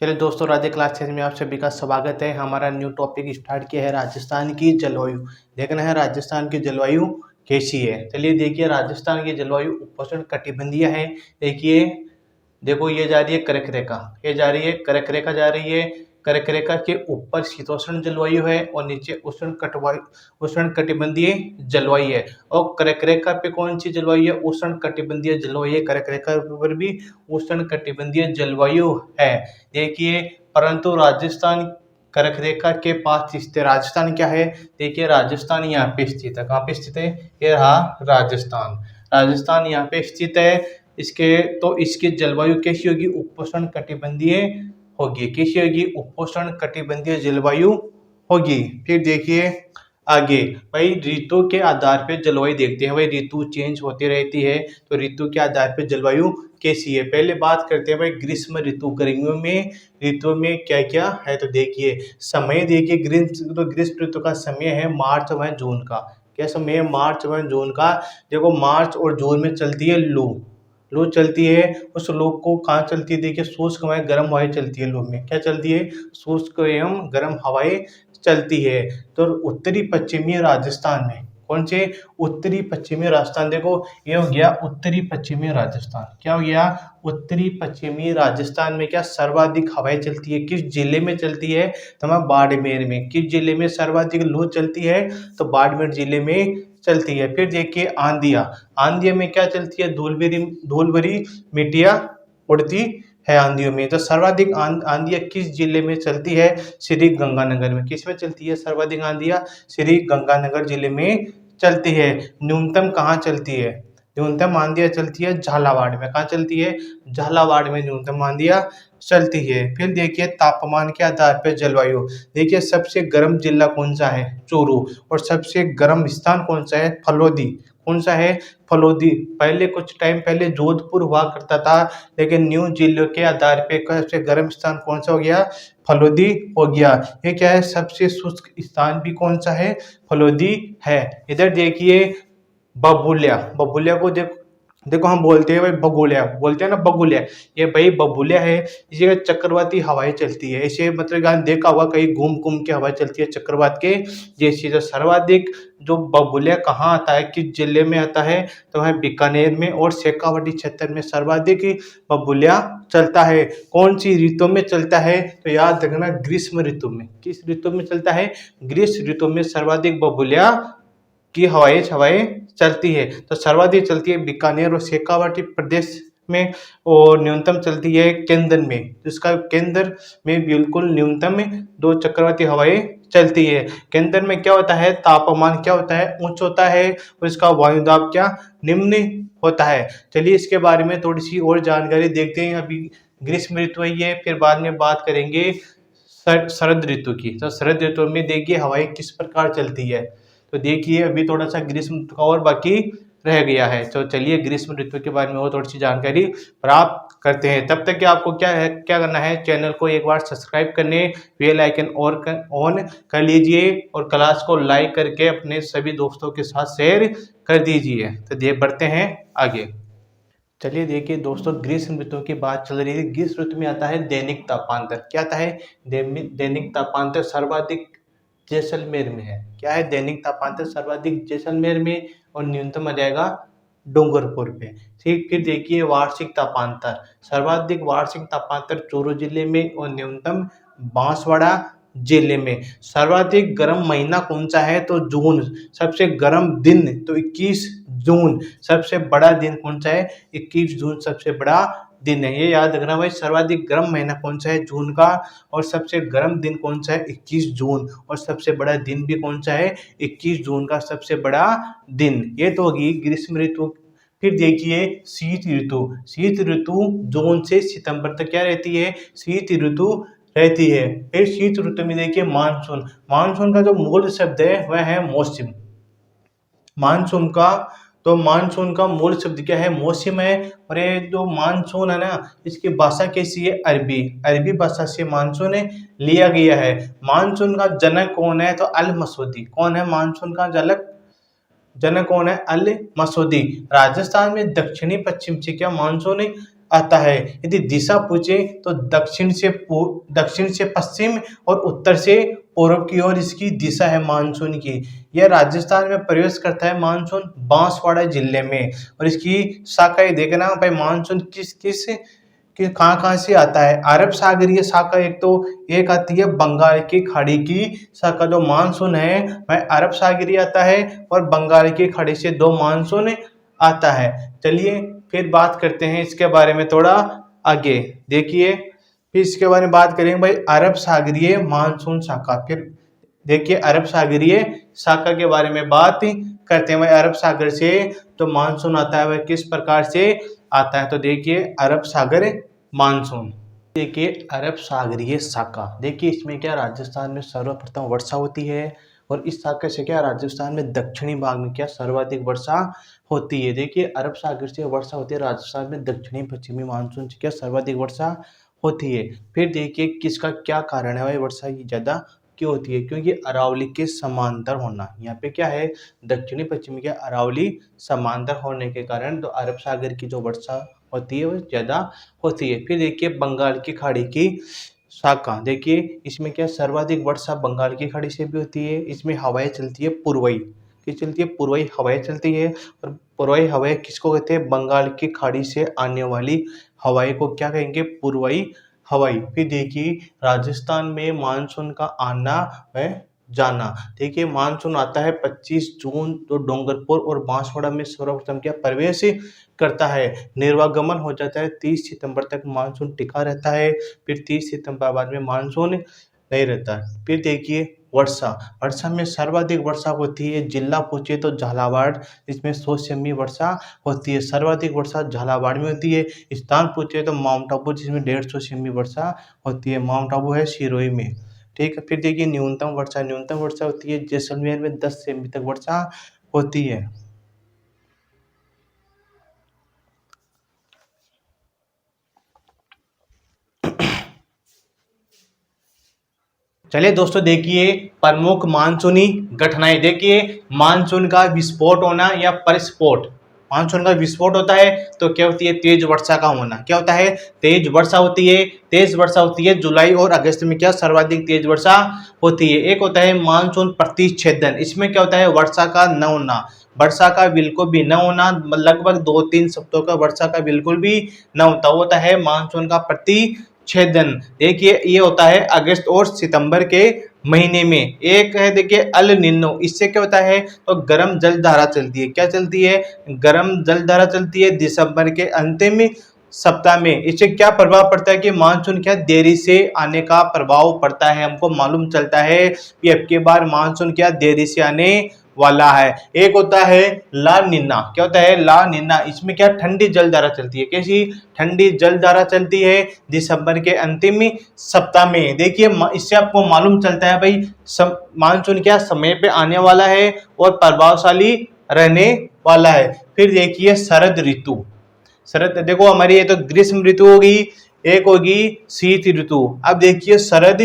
चलिए दोस्तों, राधे क्लासेज में आप सभी का स्वागत है। हमारा न्यू टॉपिक स्टार्ट किया है राजस्थान की जलवायु। देखना है राजस्थान की जलवायु कैसी है। चलिए देखिए, राजस्थान की जलवायु उपोष्ण कटिबंधीय है। देखिए, देखो ये जा रही है कर्क रेखा, ये जा रही है कर्क रेखा जा रही है। कर्क रेखा के ऊपर शीतोष्ण जलवायु है और नीचे उष्ण कटिबंधीय जलवायु है। और कर्क रेखा पे कौन सी जलवायु है? उष्ण कटिबंधीय जलवायु है। कर्क रेखा पर भी उष्ण कटिबंधीय जलवायु है। देखिए, परंतु राजस्थान कर्क रेखा के पास स्थित है। राजस्थान क्या है? देखिए, राजस्थान यहाँ पे स्थित है। कहाँ पे स्थित है? ये रहा राजस्थान। राजस्थान यहाँ पे स्थित है। इसकी जलवायु कैसी होगी? उपोष्ण कटिबंधीय होगी। कैसी होगी? उपोष्ण कटिबंधीय जलवायु होगी। फिर देखिए आगे, भाई ऋतु के आधार पे जलवायु देखते हैं। भाई ऋतु चेंज होती रहती है, तो ऋतु के आधार पे जलवायु कैसी है। पहले बात करते हैं भाई ग्रीष्म ऋतु। गर्मियों में ऋतु में क्या क्या है, तो देखिए समय। देखिए ग्रीष्म ऋतु का समय है मार्च व जून का। क्या समय है? मार्च व जून का। देखो, मार्च और जून में चलती है लू। लू चलती है। उस लू को कहाँ चलती है? देखिए, शुष्क हवाएं, गर्म हवाएं चलती है लू में। क्या चलती है? शुष्क एवं गर्म हवाएं चलती है। तो उत्तरी पश्चिमी राजस्थान में कौन से? उत्तरी पश्चिमी राजस्थान। देखो, ये हो गया उत्तरी पश्चिमी राजस्थान। क्या हो गया? उत्तरी पश्चिमी राजस्थान में क्या सर्वाधिक हवाएं चलती है? किस जिले में चलती है? तो मैं बाड़मेर में। किस जिले में सर्वाधिक लू चलती है? तो बाड़मेर जिले में चलती है। फिर देखिए आंधिया। आंधिया में क्या चलती है? धूल भरी मिट्टियां उड़ती है आंधियों में। तो सर्वाधिक आंधियां किस जिले में चलती है? श्री गंगानगर में। किस में चलती है सर्वाधिक आंधियां? श्री गंगानगर जिले में चलती है। न्यूनतम कहाँ चलती है? न्यूनतम आंधियां चलती है झालावाड़ में। कहाँ चलती है? झालावाड़ में न्यूनतम आंधियां चलती है। फिर देखिए तापमान के आधार पर जलवायु। देखिए, सबसे गर्म जिला कौन सा है? चूरू। और सबसे गर्म स्थान कौन सा है? फलोदी। कौन सा है? फलोदी। पहले कुछ टाइम पहले जोधपुर हुआ करता था, लेकिन न्यू जिलों के आधार पे सबसे गर्म स्थान कौन सा हो गया? फलोदी हो गया। ये क्या है? सबसे शुष्क स्थान भी कौन सा है? फलोदी है। इधर देखिए बबूलिया। बबूलिया को देखो, देखो हम बोलते हैं भाई बगुलिया, बोलते हैं ना बगुलिया। ये भाई बबूलिया है। इसी का चक्रवाती हवाएं चलती है। इसे मतलब यहाँ देखा होगा कहीं घूम घूम के हवाएं चलती है चक्रवात के जैसी। जो सर्वाधिक जो बबूलिया कहाँ आता है, किस जिले में आता है? तो वह बीकानेर में और शेखावाटी क्षेत्र में सर्वाधिक बबूलिया चलता है। कौन सी ऋतु में चलता है? तो याद रखना ग्रीष्म ऋतु में। किस ऋतु में चलता है? ग्रीष्म ऋतु में सर्वाधिक बबूलिया की हवाएं चलती है। तो सर्वाधिक चलती है बीकानेर और शेखावाटी प्रदेश में, और न्यूनतम चलती है केंद्र में। जिसका केंद्र में बिल्कुल न्यूनतम दो चक्रवाती हवाएं चलती है। केंद्र में क्या होता है? तापमान क्या होता है? उच्च होता है। और इसका वायुदाब क्या? निम्न होता है। चलिए इसके बारे में थोड़ी सी और जानकारी देखते हैं। अभी ग्रीष्म ऋतु है ये, फिर बाद में बात करेंगे शरद ऋतु की। तो शरद ऋतु में देखिए हवाएं किस प्रकार चलती है। तो देखिए अभी थोड़ा सा ग्रीष्म ऋतु का और बाकी रह गया है। तो चलिए ग्रीष्म ऋतु के बारे में और थोड़ी सी जानकारी प्राप्त करते हैं। तब तक कि आपको क्या करना है? चैनल को एक बार सब्सक्राइब करने, बेल आइकन ऑन कर लीजिए और क्लास को लाइक करके अपने सभी दोस्तों के साथ शेयर कर दीजिए। तो बढ़ते हैं आगे। चलिए देखिए दोस्तों, ग्रीष्म ऋतु की बात चल रही है। ग्रीष्म ऋतु में आता है दैनिक तापांतर। क्या आता है? दैनिक तापांतर सर्वाधिक जैसलमेर में है। क्या है? दैनिक तापांतर सर्वाधिक जैसलमेर में, और न्यूनतम आ जाएगा डूंगरपुर पे। ठीक, फिर देखिए वार्षिक तापांतर। सर्वाधिक वार्षिक तापांतर चूरू जिले में और न्यूनतम बांसवाड़ा जिले में। सर्वाधिक गर्म महीना कौन सा है? तो जून। सबसे गर्म दिन तो 21 जून। सबसे बड़ा दिन कौन सा है? 21 जून सबसे बड़ा दिन है। ये याद रखना भाई, सर्वाधिक गर्म महीना कौन सा है? जून का। और सबसे गर्म दिन कौन सा है? 21 जून। और सबसे बड़ा दिन भी कौन सा है? 21 जून का सबसे बड़ा दिन। ये तो होगी ग्रीष्म ऋतु। फिर देखिए शीत ऋतु। शीत ऋतु जून से सितंबर तक क्या रहती है? शीत ऋतु रहती है। फिर शीत ऋतु में देखिए मानसून। मानसून का जो मूल शब्द है वह है मौसम। मानसून का मूल शब्द क्या है? मौसम है। और ये जो मानसून है ना, इसकी भाषा कैसी है? अरबी। अरबी भाषा से मानसून लिया गया है। मानसून का जनक कौन है? तो अल मसूदी। कौन है मानसून का जनक कौन है? अल मसूदी। राजस्थान में दक्षिणी पश्चिम से क्या मानसून आता है। यदि दिशा पूछे तो दक्षिण से पश्चिम और उत्तर से पूर्व की ओर इसकी दिशा है मानसून की। यह राजस्थान में प्रवेश करता है मानसून बांसवाड़ा जिले में, और इसकी शाखाएं देखना भाई मानसून किस किस कि कहाँ-कहाँ से आता है। अरब सागरीय शाखा एक आती है बंगाल की खाड़ी की शाखा, जो मानसून है वह अरब सागरीय आता है और बंगाल की खाड़ी से दो मानसून आता है। चलिए फिर बात करते हैं इसके बारे में थोड़ा आगे। देखिए फिर इसके बारे में बात करेंगे भाई अरब सागरीय मानसून शाखा। फिर देखिए अरब सागरीय शाखा के बारे में बात करते हैं। भाई अरब सागर से जो मानसून आता है वह किस प्रकार से आता है, तो देखिए अरब सागर मानसून। देखिए अरब सागरीय शाखा, देखिए इसमें क्या राजस्थान में सर्वप्रथम वर्षा होती है, और इस शाखा से क्या राजस्थान में दक्षिणी भाग में क्या सर्वाधिक वर्षा होती है। देखिए अरब सागर से वर्षा होती है, राजस्थान में दक्षिणी पश्चिमी मानसून से क्या सर्वाधिक वर्षा होती है। फिर देखिए किसका क्या कारण है भाई वर्षा की ज़्यादा क्यों होती है, क्योंकि अरावली के समांतर होना। यहाँ पे क्या है दक्षिणी पश्चिमी के अरावली समांतर होने के कारण तो अरब सागर की जो वर्षा होती है वो ज़्यादा होती है। फिर देखिए बंगाल की खाड़ी की शाखा, देखिए इसमें क्या सर्वाधिक वर्षा बंगाल की खाड़ी से भी होती है। इसमें हवाएं चलती है पूर्वई की चलती है, पूर्वई हवाएं चलती है, और पूर्वई हवाएं किसको कहते हैं, बंगाल की खाड़ी से आने वाली हवाएं को क्या कहेंगे, पूर्वई हवाई। फिर देखिए राजस्थान में मानसून का आना व जाना, देखिए मानसून आता है 25 जून, तो डूंगरपुर और बांसवाड़ा में सर्वप्रथम क्या प्रवेश करता है। निर्वागमन हो जाता है 30 सितंबर तक मानसून टिका रहता है। फिर 30 सितंबर बाद में मानसून नहीं रहता है। फिर देखिए वर्षा, वर्षा में सर्वाधिक वर्षा होती है, जिला पूछे तो झालावाड़, इसमें 100 सेमी वर्षा होती है। सर्वाधिक वर्षा झालावाड़ में होती है। स्थान पूछे तो माउंट आबू, जिसमें 150 सेमी वर्षा होती है। माउंट आबू है सिरोही में, ठीक है। फिर देखिए न्यूनतम वर्षा होती है जैसलमेर में 10 सेमी तक वर्षा होती है। चलिए दोस्तों देखिए प्रमुख मानसूनी घटनाएं। देखिए मानसून का विस्फोट होना या परिस्फोट, मानसून का विस्फोट होता है तो क्या होती है, तेज वर्षा का होना। क्या होता है, तेज वर्षा होती है। तेज वर्षा होती है जुलाई और अगस्त में क्या सर्वाधिक तेज वर्षा होती है। एक होता है मानसून प्रतिच्छेदन, इसमें क्या होता है वर्षा का न होना, वर्षा का बिल्कुल भी न होना, लगभग 2-3 सप्ताह का वर्षा का बिल्कुल भी न होता है मानसून का प्रतिच्छेदन। देखिए ये होता है अगस्त और सितंबर के महीने में। एक है देखिए अल निनो, इससे क्या होता है तो गर्म जल धारा चलती है। क्या चलती है, गर्म जल धारा चलती है दिसंबर के अंतिम सप्ताह में। इससे क्या प्रभाव पड़ता है कि मानसून क्या देरी से आने का प्रभाव पड़ता है। हमको मालूम चलता है कि अब की बार मानसून क्या देरी से आने वाला है। एक होता है ला निना, क्या होता है ला निना, इसमें क्या ठंडी जलधारा चलती है। कैसी ठंडी जलधारा चलती है दिसंबर के अंतिम सप्ताह में। देखिए इससे आपको मालूम चलता है भाई मानसून क्या समय पे आने वाला है और प्रभावशाली रहने वाला है। फिर देखिए शरद ऋतु, शरद देखो हमारी ये तो ग्रीष्म ऋतु होगी, एक होगी शीत ऋतु। अब देखिए शरद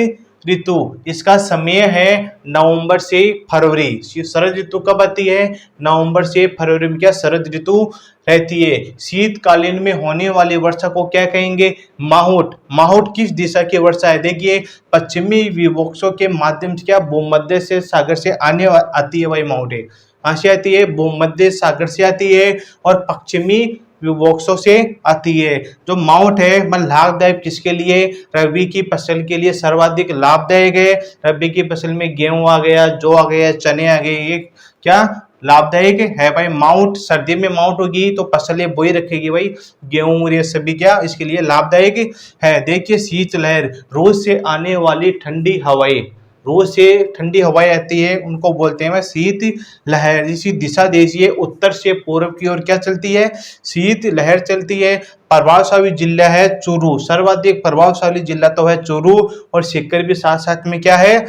ऋतु, इसका समय है नवंबर से फरवरी। शरद ऋतु कब आती है, नवंबर से फरवरी में क्या शरद ऋतु रहती है। शीतकालीन में होने वाली वर्षा को क्या कहेंगे, माहुट। माहुट किस दिशा की वर्षा है, देखिए पश्चिमी विक्षोभ के माध्यम से क्या भूमध्य से सागर से आती है भाई माहुट है। कहाँ से आती है, भूमध्य सागर से आती है और पश्चिमी विक्षोभ से आती है। जो माउंट है मतलब लाभदायक किसके लिए, रबी की फसल के लिए सर्वाधिक लाभदायक है। रबी की फसल में गेहूं आ गया, जौ आ गया, चने आ गए, ये क्या लाभदायक है भाई। माउंट सर्दी में माउंट होगी तो फसलें बोई रखेगी भाई, गेहूं ये सभी क्या इसके लिए लाभदायक है। देखिए शीतलहर, रोज से आने वाली ठंडी हवाएं, रोज से ठंडी हवाएं आती है उनको बोलते हैं शीत लहर। इसी दिशा देखिए उत्तर से पूर्व की ओर क्या चलती है, शीत लहर चलती है। प्रभावशाली जिला है चूरू, सर्वाधिक प्रभावशाली जिला तो है चूरू, और सीकर भी साथ साथ में क्या है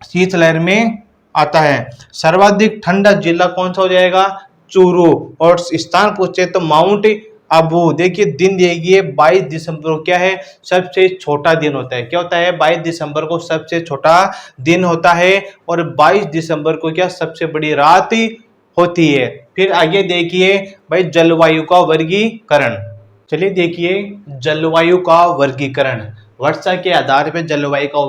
शीत लहर में आता है। सर्वाधिक ठंडा जिला कौन सा हो जाएगा, चूरू। और स्थान पूछे तो माउंट आबू। देखिए दिन देखिए 22 दिसंबर को क्या है सबसे छोटा दिन होता है। क्या होता है, 22 दिसंबर को सबसे छोटा दिन होता है, और 22 दिसंबर को क्या सबसे बड़ी रात होती है। फिर आगे देखिए भाई जलवायु का वर्गीकरण। चलिए देखिए, जलवायु का वर्गीकरण। वर्षा के आधार पर जलवायु का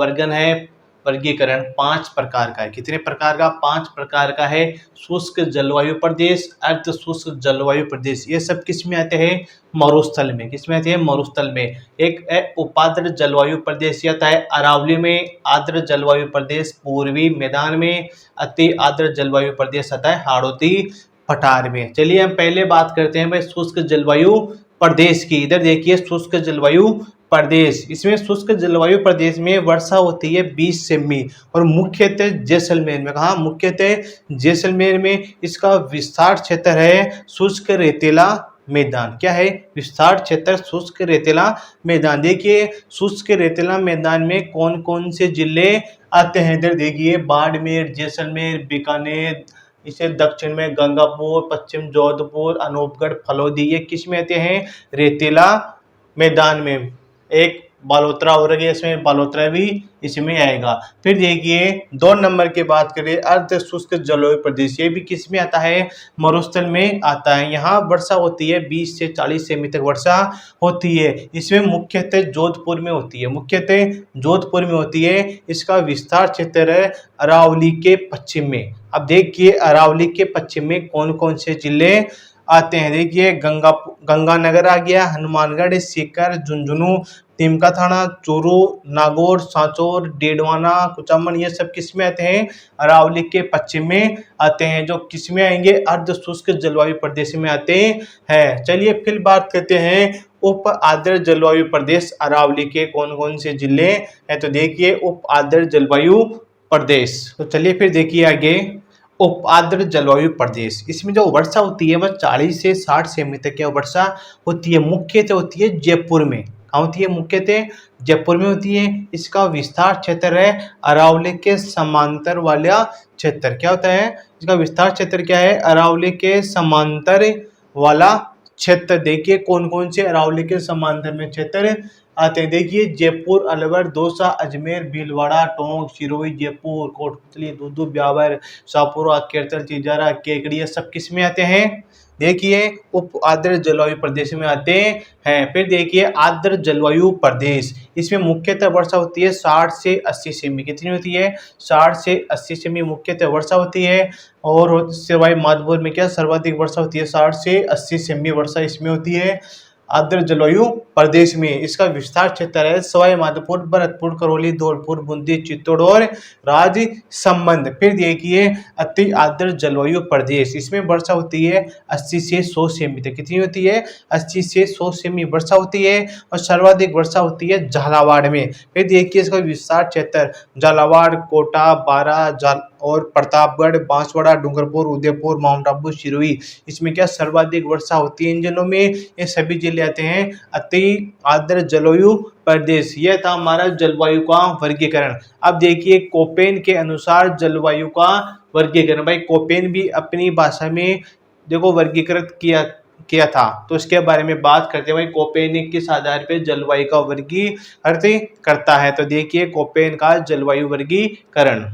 वर्गीकरण 5 प्रकार का है। कितने प्रकार का? 5 प्रकार का है। शुष्क जलवायु प्रदेश, अर्ध शुष्क जलवायु प्रदेश, ये सब किस में आते हैं? मरुस्थल में। किस में आते हैं? मरुस्थल में। एक है उपाद्र जलवायु प्रदेश, ये आता है अरावली में। आर्द्र जलवायु प्रदेश पूर्वी मैदान में। अति आर्द्र जलवायु प्रदेश आता है हाड़ौती पठार में। चलिए हम पहले बात करते हैं भाई शुष्क जलवायु प्रदेश की। इधर देखिए शुष्क जलवायु प्रदेश, इसमें शुष्क जलवायु प्रदेश में वर्षा होती है 20 सेमी और मुख्यतः जैसलमेर में। कहा? मुख्यतः जैसलमेर में। इसका विस्तार क्षेत्र है शुष्क रेतीला मैदान। क्या है? विस्तार क्षेत्र शुष्क रेतीला मैदान। देखिए शुष्क रेतीला मैदान में कौन कौन से जिले आते हैं? इधर देखिए बाड़मेर, जैसलमेर, बीकानेर, इसे दक्षिण में गंगापुर, पश्चिम जोधपुर, अनूपगढ़, फलोदी, ये किस में आते हैं? रेतीला मैदान में। एक बालोतरा हो रही है, इसमें बालोतरा भी इसमें आएगा। फिर देखिए 2 नंबर की बात करें, अर्ध शुष्क जलवायु प्रदेश, ये भी किस में आता है? मरुस्थल में आता है। यहाँ वर्षा होती है 20 से 40 सेमी तक वर्षा होती है। इसमें मुख्यतः जोधपुर में होती है। मुख्यतः जोधपुर में होती है। इसका विस्तार क्षेत्र है अरावली के पश्चिम में। अब देखिए अरावली के पश्चिम में कौन कौन से जिले आते हैं? देखिए गंगानगर आ गया, हनुमानगढ़, सीकर, झुंझुनू, तिमका थाना, चूरू, नागौर, सांचौर, डेडवाना, कुचामन, ये सब किस में आते हैं? अरावली के पश्चिम में आते हैं। जो किस में आएंगे? अर्ध शुष्क जलवायु प्रदेश में आते हैं। चलिए फिर बात करते हैं उप आर्द्र जलवायु प्रदेश अरावली के कौन कौन से जिले हैं। तो देखिए उप आर्द्र जलवायु प्रदेश। तो चलिए फिर देखिए आगे उप आर्द्र जलवायु प्रदेश। इसमें जो वर्षा होती है वह 40 से 60 सेमी तक की वर्षा होती है। मुख्यतः होती है जयपुर में। कहाँ होती है? मुख्यतः जयपुर में होती है। इसका विस्तार क्षेत्र है अरावली के समांतर वाला क्षेत्र। क्या होता है? इसका विस्तार क्षेत्र क्या है? अरावली के समांतर वाला क्षेत्र। देखिए कौन कौन से अरावली के समांतर में क्षेत्र आते हैं। देखिए जयपुर, अलवर, दौसा, अजमेर, भीलवाड़ा, टोंक, सिरोही, जयपुर, कोटपुतली, दूदू, ब्यावर, शाहपुरा, केरचल, चिजारा, केकड़ी, सब किस में आते हैं? देखिए उप आर्द्र जलवायु प्रदेश में आते हैं। फिर देखिए आर्द्र जलवायु प्रदेश, इसमें मुख्यतः वर्षा होती है 60 से 80 सेमी। कितनी होती है? 60 से 80 सेमी मुख्यतः वर्षा होती है। और सिवाय माधोपुर में क्या सर्वाधिक वर्षा होती है? 60 से 80 सेमी वर्षा इसमें होती है आर्द्र जलवायु प्रदेश में। इसका विस्तार क्षेत्र है सवाई माधोपुर, भरतपुर, करौली, धौलपुर, बूंदी, चित्तौड़ और राजसमंद। फिर देखिए अति आर्द्र जलवायु प्रदेश, इसमें वर्षा होती है 80 से 100 सेमी तक। कितनी होती है? 80 से 100 सेमी वर्षा होती है। और सर्वाधिक वर्षा होती है झालावाड़ में। फिर देखिए इसका विस्तार क्षेत्र झालावाड़, कोटा, बारा और प्रतापगढ़, बांसवाड़ा, डूंगरपुर, उदयपुर, माउंट आबू, सिरोही, इसमें क्या सर्वाधिक वर्षा होती है इन जिलों में। ये सभी जिले आते हैं अति आर्द्र जलवायु प्रदेश। यह था हमारा जलवायु का वर्गीकरण। अब देखिए कोपेन के अनुसार जलवायु का वर्गीकरण। भाई कोपेन भी अपनी भाषा में देखो वर्गीकृत किया था, तो इसके बारे में बात करते हैं। भाई कोपेन किस आधार पर जलवायु का वर्गीकरण करता है? तो देखिए कोपेन का जलवायु वर्गीकरण।